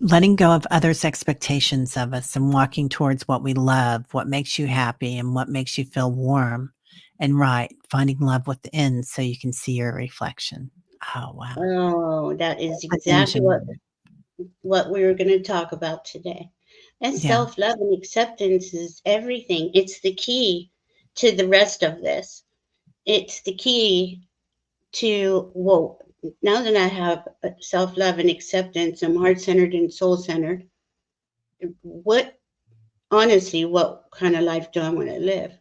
Letting go of others' expectations of us and walking towards what we love, what makes you happy and what makes you feel warm and right. Finding love within so you can see your reflection. Oh wow. Oh, that is The exactly engine. what we were going to talk about today. And Yeah. self love and acceptance is everything. It's the key to the rest of this. It's the key to, well, now that I have self love and acceptance, I'm heart centered and soul centered. What, honestly, what kind of life do I want to live?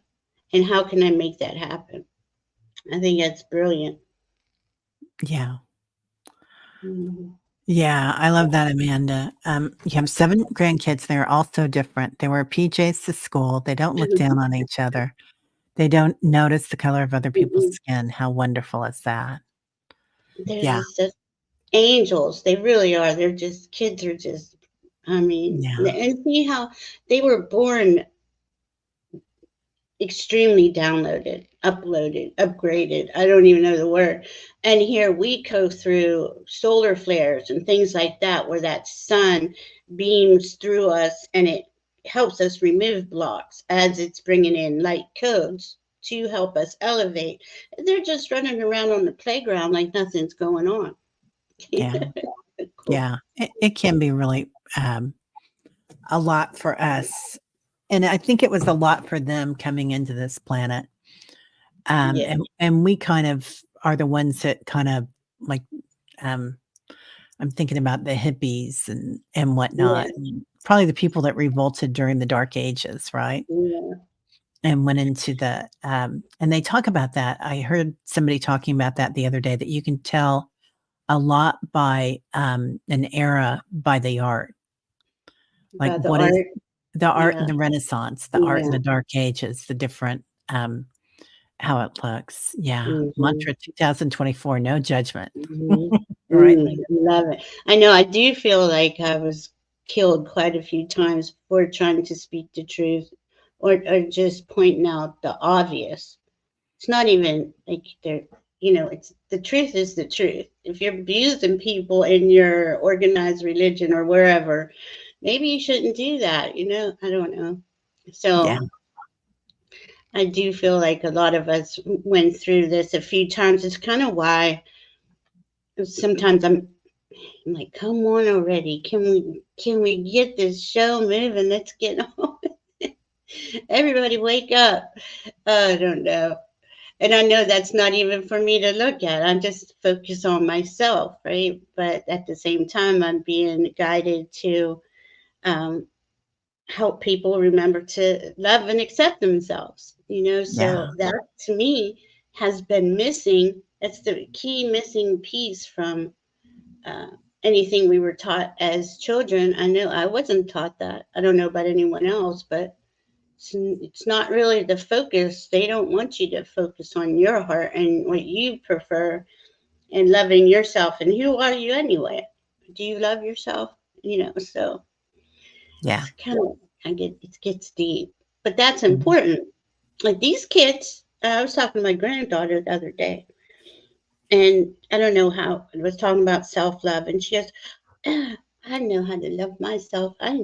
And how can I make that happen? I think that's brilliant. Yeah. Mhm. Yeah, I love that, Amanda. You have 7 grandkids, they're all so different. They wear PJs to school, they don't look down on each other. They don't notice the color of other people's Mm-mm. skin. How wonderful is that? They're Yeah, just angels. They really are. They're just, kids are just, I mean, yeah, and see how they were born extremely downloaded, uploaded, upgraded. I don't even know the word. And here we go through solar flares and things like that, where that sun beams through us and it helps us remove blocks as it's bringing in light codes to help us elevate. They're just running around on the playground like nothing's going on. yeah, Cool. yeah. It can be really, a lot for us, and I think it was a lot for them coming into this planet. Yeah. And we kind of are the ones that kind of, like, um I'm thinking about the hippies and whatnot, and probably the people that revolted during the Dark Ages, right? Yeah. And went into the, and they talk about that. I heard somebody talking about that the other day, that you can tell a lot by, an era by the art. Like, About the what is art. the art in Yeah. the Renaissance, the art in Yeah. the Dark Ages, the different, how it looks. Yeah. Mm-hmm. Mantra 2024, no judgment. Mm-hmm. Right? Love it. I know. I do feel like I was killed quite a few times for trying to speak the truth, or just pointing out the obvious. It's not even like they're, it's the truth is the truth. If you're abusing people in your organized religion or wherever, maybe you shouldn't do that. I don't know. Yeah. So I do feel like a lot of us went through this a few times. It's kind of why sometimes I'm like, come on already. Can we get this show moving? Let's get on. Everybody wake up. I don't know. And I know that's not even for me to look at. I'm just focused on myself, right? But at the same time, I'm being guided to um, help people remember to love and accept themselves. Yeah. So that to me has been missing. That's the key missing piece from uh, anything we were taught as children. I know I wasn't taught that. I don't know about anyone else, but it's not really the focus. They don't want you to focus on your heart and what you prefer, and loving yourself. And who are you anyway? Do you love yourself? So Yeah. it's kind of, it gets deep, but that's Mhm. important. Like these kids, I was talking to my granddaughter the other day, and I don't know how, I was talking about self love, and she goes, "Ah, I know how to love myself. I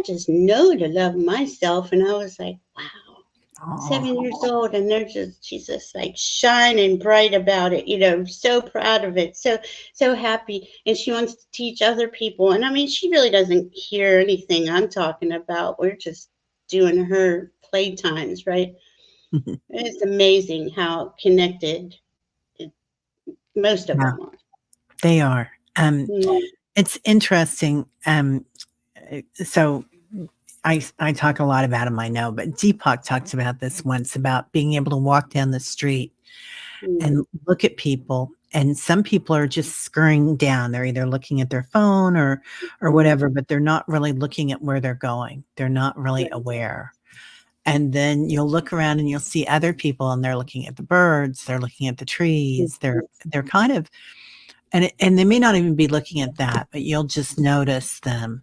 just know to love myself." And I was like, wow, Aw. 7 years old, and she's just like shining bright about it, so proud of it, so happy. And she wants to teach other people. And I mean, she really doesn't hear anything I'm talking about. We're just doing her playtimes, right? It's amazing how connected most of Yeah, them are. they are. Mm, It's interesting. So I talk a lot about him, I know, but Deepak talked about this once, about being able to walk down the street mm, and look at people. And some people are just scurrying down. They're either looking at their phone or mm, whatever, but they're not really looking at where they're going. They're not really right, aware. And then you'll look around and you'll see other people, and they're looking at the birds, they're looking at the trees. mm, They're kind of, and they may not even be looking at that, but you'll just notice them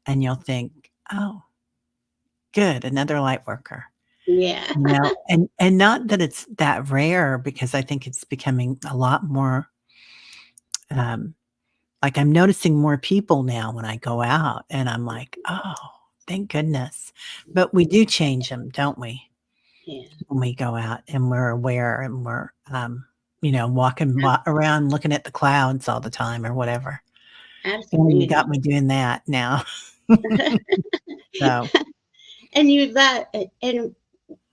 and you'll think, "Oh, good, another light worker." yeah. And not that it's that rare, because I think it's becoming a lot more, um, like, I'm noticing more people now when I go out, and I'm like, "Oh, thank goodness." But we do change them, 'em, don't we? Yeah, When we go out and we're aware and we're, walking around looking at the clouds all the time or whatever. And you got absolutely. me doing that now. So, And you that and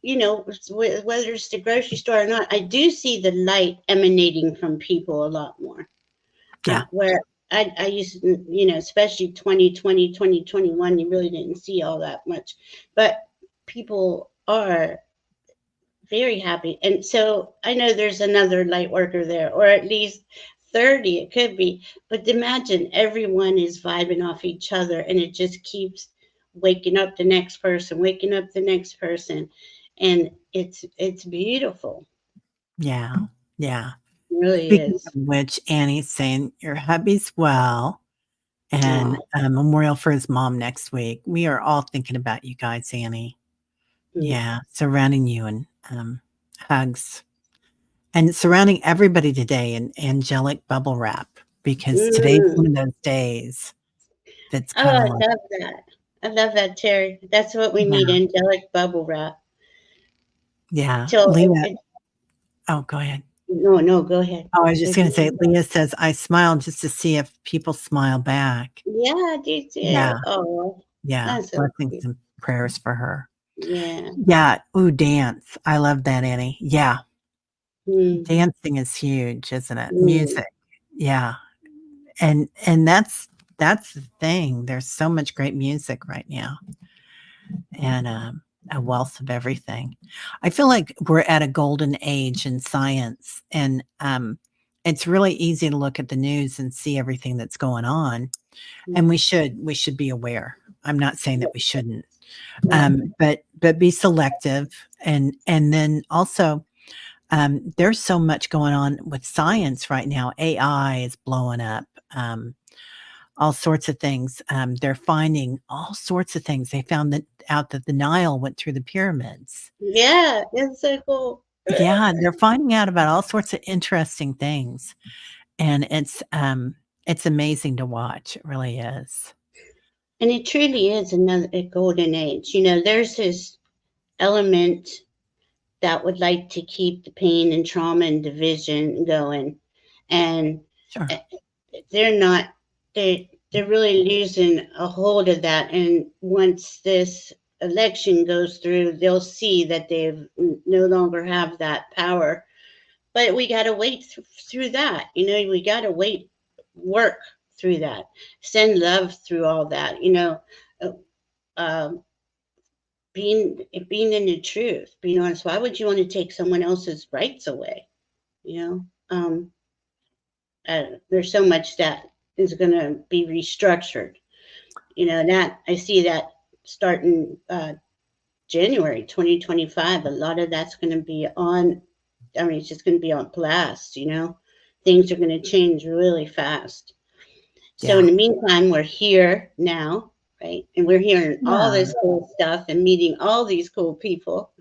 whether it's the grocery store or not, I do see the light emanating from people a lot more. yeah, Where I used to, especially 2020, 2021, you really didn't see all that much. But people are very happy. And so I know there's another light worker there, or at least 30, it could be. But imagine everyone is vibing off each other, and it just keeps waking up the next person, waking up the next person. And it's beautiful. yeah, yeah. It really Speaking of is. which, Annie's saying your hubby's well, and Oh, a memorial for his mom next week. We are all thinking about you guys, Annie. mm, Yeah, surrounding you in, hugs, and surrounding everybody today in angelic bubble wrap, because today's mm. one of those days that's Oh, kinda I like, love that. I love that, Terry. That's what we need, yeah, angelic bubble wrap. yeah. Till Leah, oh, go ahead. no, no, go ahead. Oh, I was just If gonna you, say, Leah says, "I smile just to see if people smile back." yeah, I do too. Yeah, Oh, yeah. that's so Blessings cute. and prayers for her. Yeah. Yeah. Ooh, dance. I love that, Annie. Yeah. Mm, Dancing is huge, isn't it? mm, Music. Yeah. And that's the thing. There's so much great music right now, and a wealth of everything. I feel like we're at a golden age in science, and it's really easy to look at the news and see everything that's going on, and we should be aware. I'm not saying that we shouldn't, but be selective, and then also there's so much going on with science right now. AI is blowing up. All sorts of things. They're finding all sorts of things. They found out that the Nile went through the pyramids. Yeah, it's so cool. Yeah, they're finding out about all sorts of interesting things, and it's amazing to watch. It really is. And it truly is a golden age. You know, there's this element that would like to keep the pain and trauma and division going, and Sure. they're not. They're really losing a hold of that. And once this election goes through, they'll see that they no longer have that power. But we got to wait through that. You know, we got to work through that, send love through all that. You know, being in the truth, being honest. Why would you want to take someone else's rights away? You know, there's so much that is going to be restructured. You know, that I see that starting January 2025. A lot of that's going to be on. I mean, it's just going to be on blast. You know, things are going to change really fast. So in the meantime, we're here now, right? And we're hearing all this cool stuff and meeting all these cool people.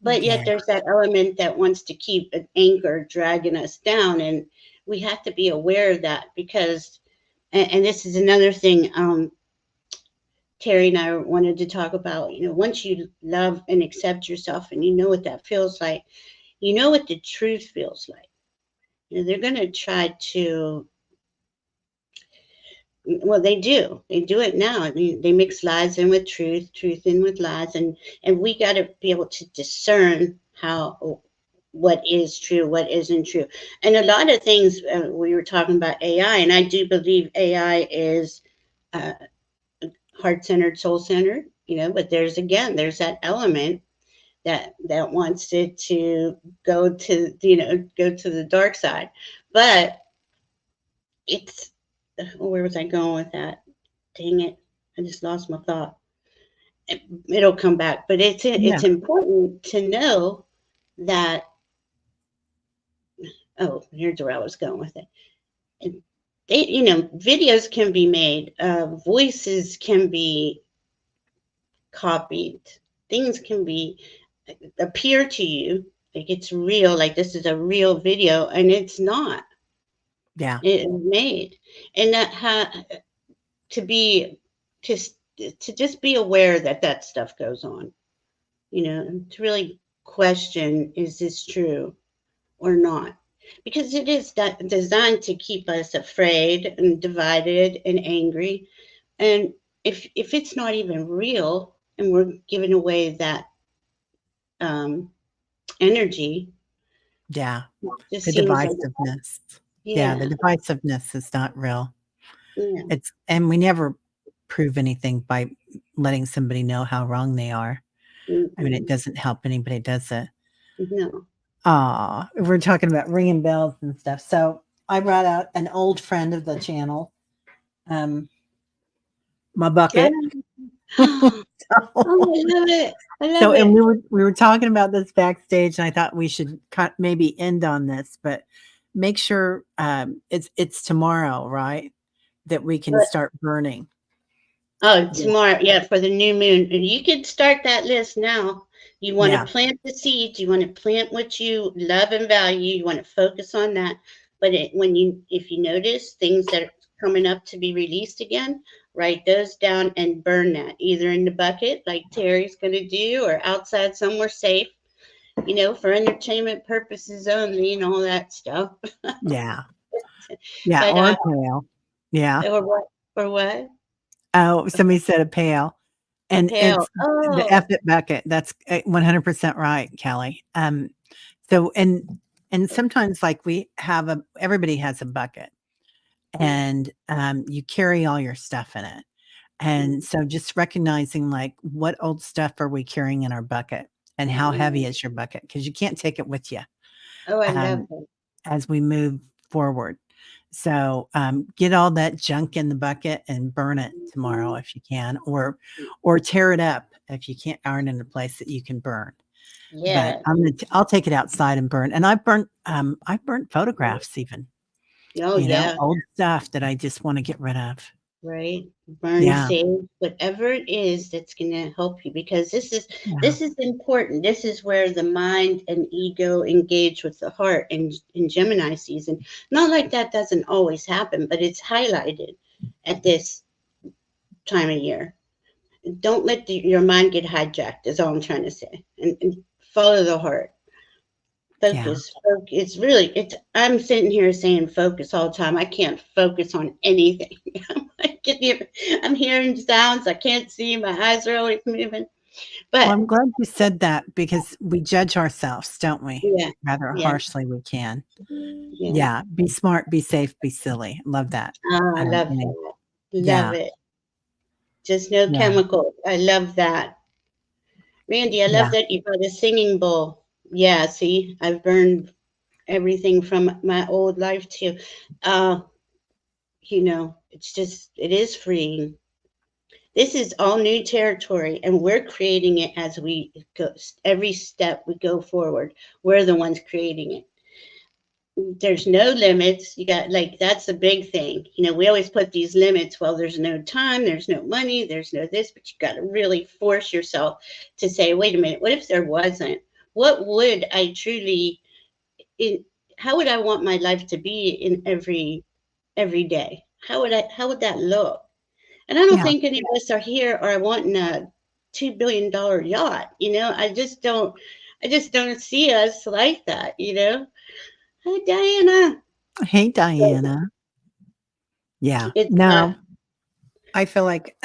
But yet there's that element that wants to keep an anchor dragging us down. And we have to be aware of that because, and this is another thing Teri and I wanted to talk about, you know, once you love and accept yourself and you know what that feels like, you know what the truth feels like. You know, they're going to try to, well, they do it now. I mean, they mix lies in with truth in with lies, and we got to be able to discern what is true, what isn't true. And a lot of things, we were talking about AI, and I do believe AI is heart-centered, soul-centered, you know, but there's that element that wants it to go to, you know, go to the dark side. But it's, where was I going with that? Dang it, I just lost my thought. It'll come back, but it's important to know that. Oh, here's where I was going with it. And they, you know, videos can be made, voices can be copied, things can be appear to you like it's real, like this is a real video, and it's not. Yeah. It's made, and that to be to just be aware that that stuff goes on. You know, to really question, is this true or not? Because it is that designed to keep us afraid and divided and angry. And if it's not even real and we're giving away that energy, Yeah. it just The seems like, divisiveness. Yeah, the yeah, divisiveness is not real. yeah. And we never prove anything by letting somebody know how wrong they are. I mean, it doesn't help anybody, does it? No. We're talking about ringing bells and stuff. So I brought out an old friend of the channel, my bucket. Oh, I love it. I love So, it. and we were talking about this backstage, and I thought we should maybe end on this, but make sure it's tomorrow, right? That we can start burning. Oh, tomorrow, yeah, for the new moon. And you can start that list now. You want to plant the seeds. You want to plant what you love and value. You want to focus on that. But if you notice things that are coming up to be released again, write those down and burn that either in the bucket, like Teri's going to do, or outside somewhere safe, you know, for entertainment purposes only and all that stuff. Yeah. Yeah. But, Or a pail. Yeah. or what? Or what? Oh, somebody said a pail. And Pail. it's the Oh. F it bucket. That's 100% right, Kelly. So, and sometimes like everybody has a bucket, and you carry all your stuff in it. And so just recognizing like what old stuff are we carrying in our bucket and how heavy is your bucket? Because you can't take it with you Oh, I love um, it. as we move forward. So get all that junk in the bucket and burn it tomorrow if you can, or tear it up if you can't aren't in a place that you can burn. But Yeah. I'll take it outside and burn. And I've burnt photographs even, Oh, yeah. old stuff that I just want to get rid of. Right. Burn, Yeah. save, whatever it is that's going to help you, because Yeah. this is important. This is where the mind and ego engage with the heart in Gemini season. Not like that doesn't always happen, but it's highlighted at this time of year. Don't let your mind get hijacked, is all I'm trying to say. And follow the heart. Yeah. Focus. It's really, I'm sitting here saying focus all the time. I can't focus on anything. I'm hearing sounds. I can't see. My eyes are always moving. Well, But I'm glad you said that because we judge ourselves, don't we? yeah, Rather yeah, harshly we can. yeah. Yeah. Be smart, be safe, be silly. Love that. Oh, I love Yeah. that. Love Yeah. it. Just no Yeah. chemicals. I love that. Randy, I love Yeah. that you got a singing bowl. Yeah, see, I've burned everything from my old life too. Uh, it is freeing. This is all new territory, and we're creating it as we go. Every step we go forward, we're the ones creating it. There's no limits. You got, like, that's a big thing. We always put these limits. Well, there's no time, there's no money, there's no this, but you got to really force yourself to say, wait a minute, what if there wasn't? What would I truly, in, how would I want my life to be in every day? How would that look? And I don't Yeah. think any of us are here or wanting a $2 billion yacht. I just don't see us like that. Hi, Diana. Hey, Diana. Yeah. It's No, I feel like,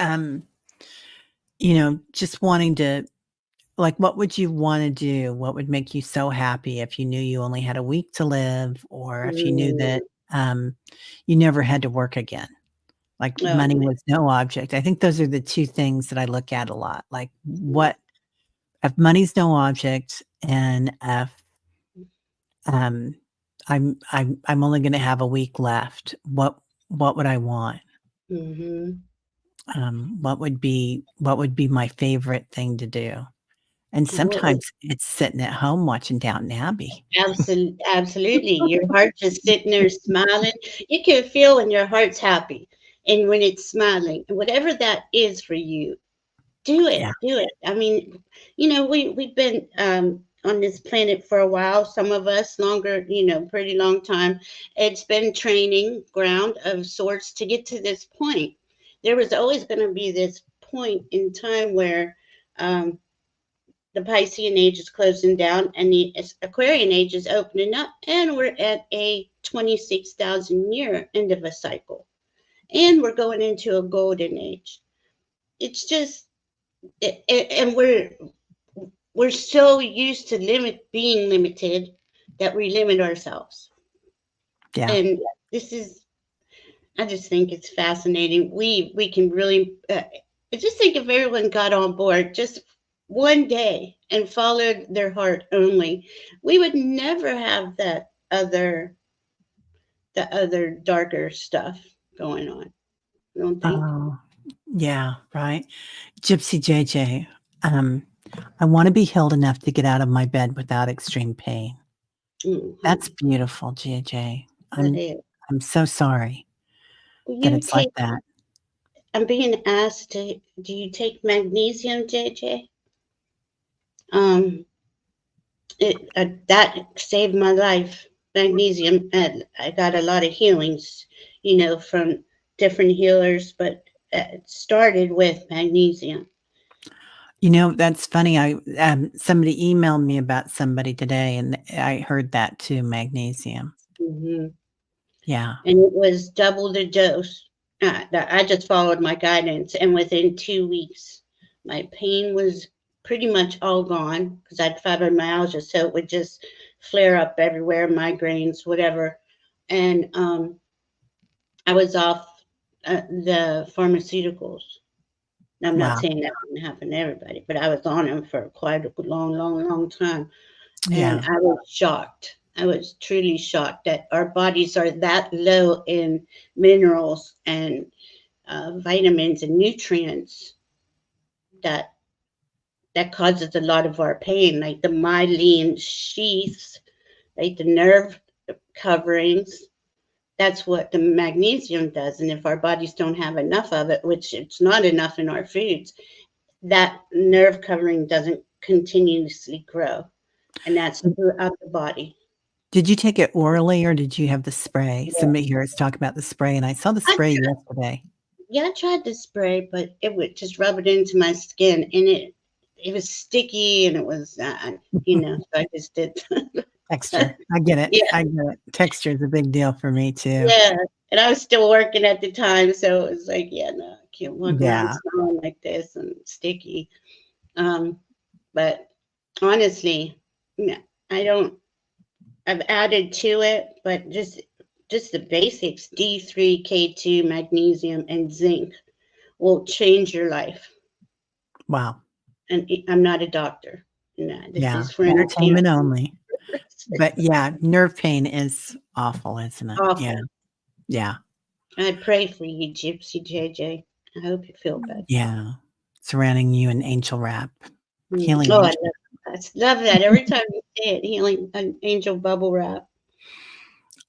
just wanting to, like, what would you want to do? What would make you so happy if you knew you only had a week to live, or if you knew mm, that you never had to work again? Like oh money man. was no object. I think those are the two things that I look at a lot. Like what if money's no object and if um I'm only gonna have a week left, what would I want? Hmm. What would be my favorite thing to do? And What would, sometimes it's sitting at home watching Downton Abbey. absolutely. Your heart just sitting there smiling. You can feel when your heart's happy and when it's smiling. And whatever that is for you, do Yeah. it. Do it. I mean, we've been on this planet for a while. Some of us longer, pretty long time. It's been training ground of sorts to get to this point. There was always going to be this point in time where um, the Piscean age is closing down and the Aquarian age is opening up, and we're at a 26,000 year end of a cycle, and we're going into a golden age. It's just, and we're so used to being limited that we limit ourselves. Yeah. And this is, I just think it's fascinating. We can really, I just think if everyone got on board just one day and followed their heart only, we would never have the other darker stuff going on. You don't think? Oh, yeah, right. Gypsy JJ, um, I wanna be healed enough to get out of my bed without extreme pain. Hmm. That's beautiful, JJ. That is. I'm so sorry Will that you it's like take? that. I'm being asked to. Do you take magnesium, JJ? Um, that saved my life. Magnesium, and I got a lot of healings, from different healers, but it started with magnesium. That's funny. Somebody emailed me about somebody today, and I heard that too, magnesium. Hmm. Yeah. And it was double the dose. I just followed my guidance, and within 2 weeks, my pain was pretty much all gone because I had fibromyalgia, so it would just flare up everywhere, migraines, whatever. And I was off the pharmaceuticals. I'm not Wow. saying that didn't happen to everybody, but I was on them for quite a long time. And Yeah. I was shocked. I was truly shocked that our bodies are that low in minerals and vitamins and nutrients that causes a lot of our pain, like the myelin sheaths, like the nerve coverings. That's what the magnesium does. And if our bodies don't have enough of it, which it's not enough in our foods, that nerve covering doesn't continuously grow. And that's throughout the body. Did you take it orally or did you have the spray? Yeah. Somebody here is talking about the spray, and I saw the spray yesterday. Yeah, I tried the spray, but it would just rub it into my skin, and it was sticky, and it was, so I just did. Texture. I get it. Yeah, I get it. Texture is a big deal for me too. yeah. And I was still working at the time, so it was like, yeah, no, I can't walk around Yeah. smelling like this and sticky. But honestly, no, I don't. I've added to it, but just the basics: D3, K2, magnesium, and zinc will change your life. Wow. And I'm not a doctor. No, this Yeah. is for Entertainment entertainment. only. But yeah, nerve pain is awful, isn't it? Awful. Yeah. Yeah. I pray for you, Gypsy JJ. I hope you feel better. Yeah. Surrounding you in angel wrap. Healing Oh, angel. I love that. Every time you say it, healing an angel bubble wrap.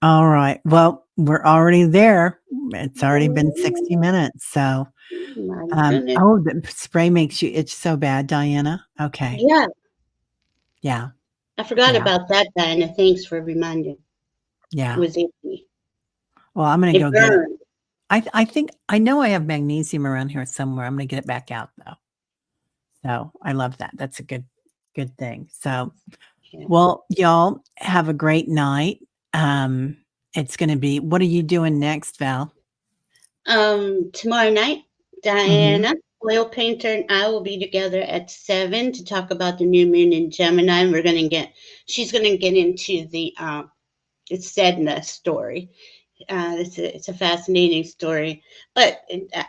All right. Well, we're already there. It's already been 60 minutes. So, My goodness. the spray makes you itch so bad, Diana. Okay. Yeah, Yeah. I forgot Yeah. about that, Diana. Thanks for reminding. Yeah. It was icky. Well, I'm going to It go get it. burned. I think I know I have magnesium around here somewhere. I'm going to get it back out though. So I love that. That's a good thing. So, Yeah. well, y'all have a great night. It's going to be, what are you doing next, Val? Tomorrow night, Diana, oil painter, and I will be together at 7 to talk about the new moon in Gemini. And she's gonna get into the Sedna story. It's a fascinating story, but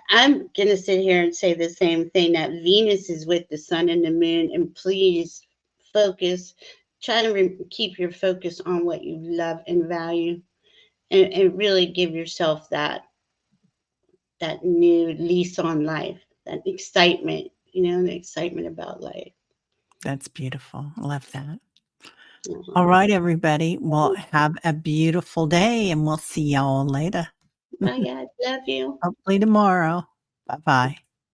I'm gonna sit here and say the same thing, that Venus is with the sun and the moon, and please focus. Try to keep your focus on what you love and value, and really give yourself that new lease on life, that excitement, the excitement about life. That's beautiful. I love that. Mhm. All right, everybody. Well, have a beautiful day and we'll see y'all later. Bye, guys. Love you. Hopefully tomorrow. Bye-bye.